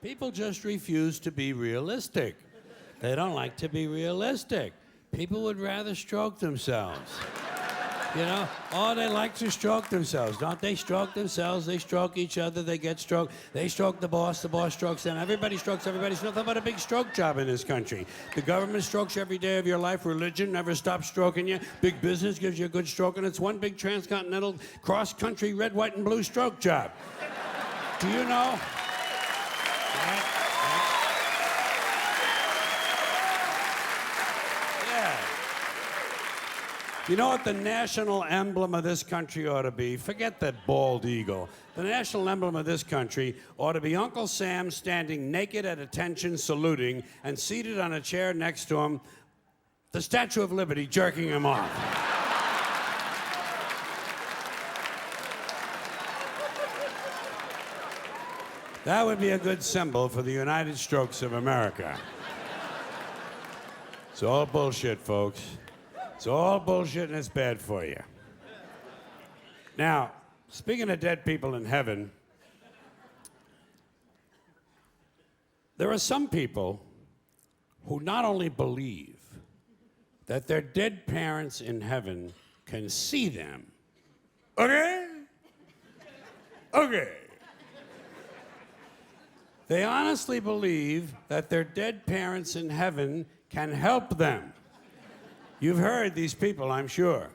People just refuse to be realistic. They don't like to be realistic. People would rather stroke themselves. You know, oh, they like to stroke themselves. Don't they stroke themselves? They stroke each other, they get stroked. They stroke the boss strokes them. Everybody strokes everybody. It's nothing but a big stroke job in this country. The government strokes you every day of your life. Religion never stops stroking you. Big business gives you a good stroke, and it's one big transcontinental, cross-country, red, white, and blue stroke job. Do you know? You know what the national emblem of this country ought to be? Forget that bald eagle. The national emblem of this country ought to be Uncle Sam standing naked at attention saluting, and seated on a chair next to him, the Statue of Liberty jerking him off. That would be a good symbol for the United Strokes of America. It's all bullshit, folks. It's all bullshit and it's bad for you. Now, speaking of dead people in heaven, there are some people who not only believe that their dead parents in heaven can see them. Okay? Okay. They honestly believe that their dead parents in heaven can help them. You've heard these people, I'm sure.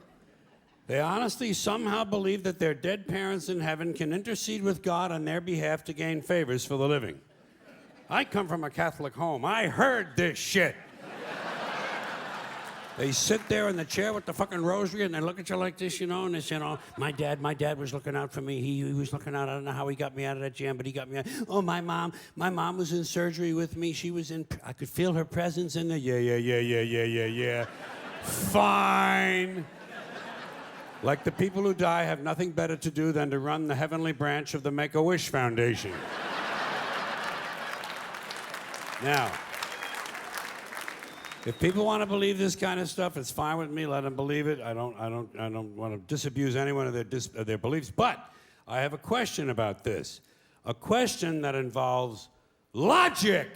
They honestly somehow believe that their dead parents in heaven can intercede with God on their behalf to gain favors for the living. I come from a Catholic home. I heard this shit. They sit there in the chair with the fucking rosary and they look at you like this, you know, and they say, oh, my dad was looking out for me. He was looking out. I don't know how he got me out of that jam, but he got me out. Oh, my mom was in surgery with me. I could feel her presence in there. Yeah. Fine. Like the people who die have nothing better to do than to run the heavenly branch of the Make-A-Wish Foundation. Now, if people want to believe this kind of stuff, it's fine with me. Let them believe it. I don't want to disabuse anyone of their beliefs. But I have a question about this. A question that involves logic.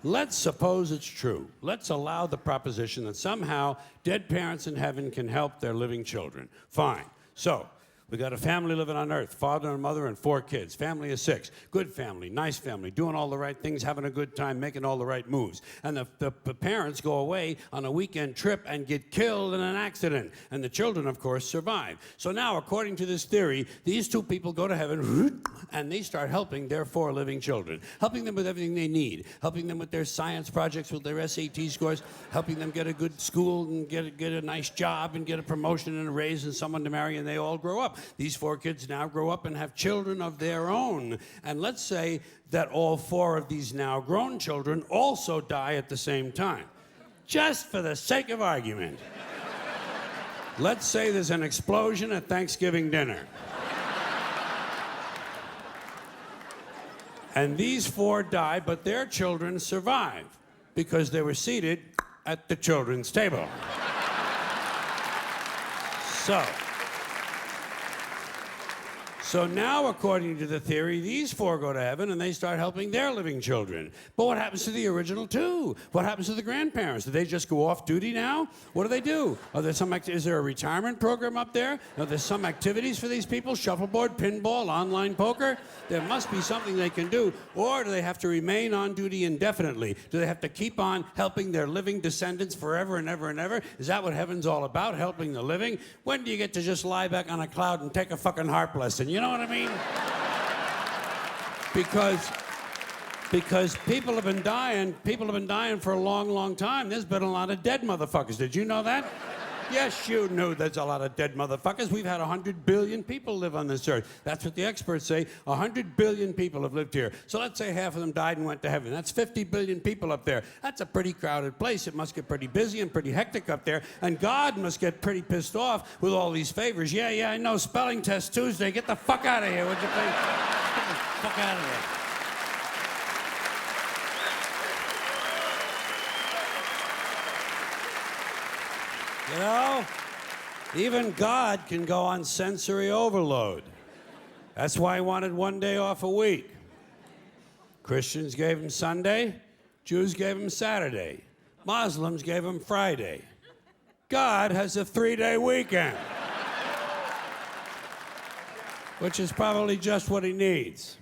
Let's suppose it's true. Let's allow the proposition that somehow dead parents in heaven can help their living children. Fine. So, we got a family living on earth, father and mother and 4 kids. Family of 6. Good family, nice family, doing all the right things, having a good time, making all the right moves. And the parents go away on a weekend trip and get killed in an accident. And the children, of course, survive. So now, according to this theory, these 2 people go to heaven and they start helping their 4 living children. Helping them with everything they need. Helping them with their science projects, with their SAT scores. Helping them get a good school and get a nice job and get a promotion and a raise and someone to marry, and they all grow up. These 4 kids now grow up and have children of their own. And let's say that all 4 of these now grown children also die at the same time. Just for the sake of argument. Let's say there's an explosion at Thanksgiving dinner. And these 4 die, but their children survive because they were seated at the children's table. So now, according to the theory, these 4 go to heaven and they start helping their living children. But what happens to the original 2? What happens to the grandparents? Do they just go off duty now? What do? Is there a retirement program up there? Are there some activities for these people? Shuffleboard, pinball, online poker? There must be something they can do. Or do they have to remain on duty indefinitely? Do they have to keep on helping their living descendants forever and ever and ever? Is that what heaven's all about, helping the living? When do you get to just lie back on a cloud and take a fucking harp lesson? You know what I mean? Because people have been dying for a long, long time. There's been a lot of dead motherfuckers. Did you know that? Yes, you knew there's a lot of dead motherfuckers. We've had 100 billion people live on this earth. That's what the experts say. 100 billion people have lived here. So let's say half of them died and went to heaven. That's 50 billion people up there. That's a pretty crowded place. It must get pretty busy and pretty hectic up there. And God must get pretty pissed off with all these favors. Yeah, I know. Spelling test Tuesday. Get the fuck out of here, would you please? Get the fuck out of here. You know, even God can go on sensory overload. That's why he wanted one day off a week. Christians gave him Sunday, Jews gave him Saturday, Muslims gave him Friday. God has a 3-day weekend, which is probably just what he needs.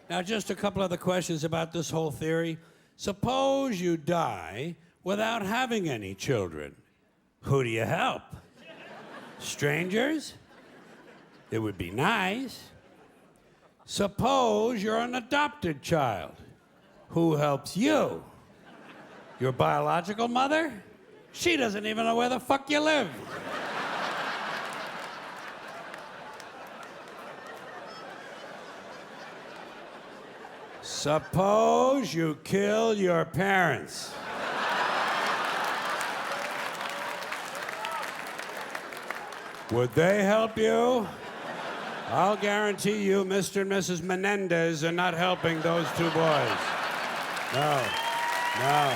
Now, just a couple other questions about this whole theory. Suppose you die without having any children. Who do you help? Strangers? It would be nice. Suppose you're an adopted child. Who helps you? Your biological mother? She doesn't even know where the fuck you live. Suppose you kill your parents. Would they help you? I'll guarantee you Mr. and Mrs. Menendez are not helping those two boys. No, no.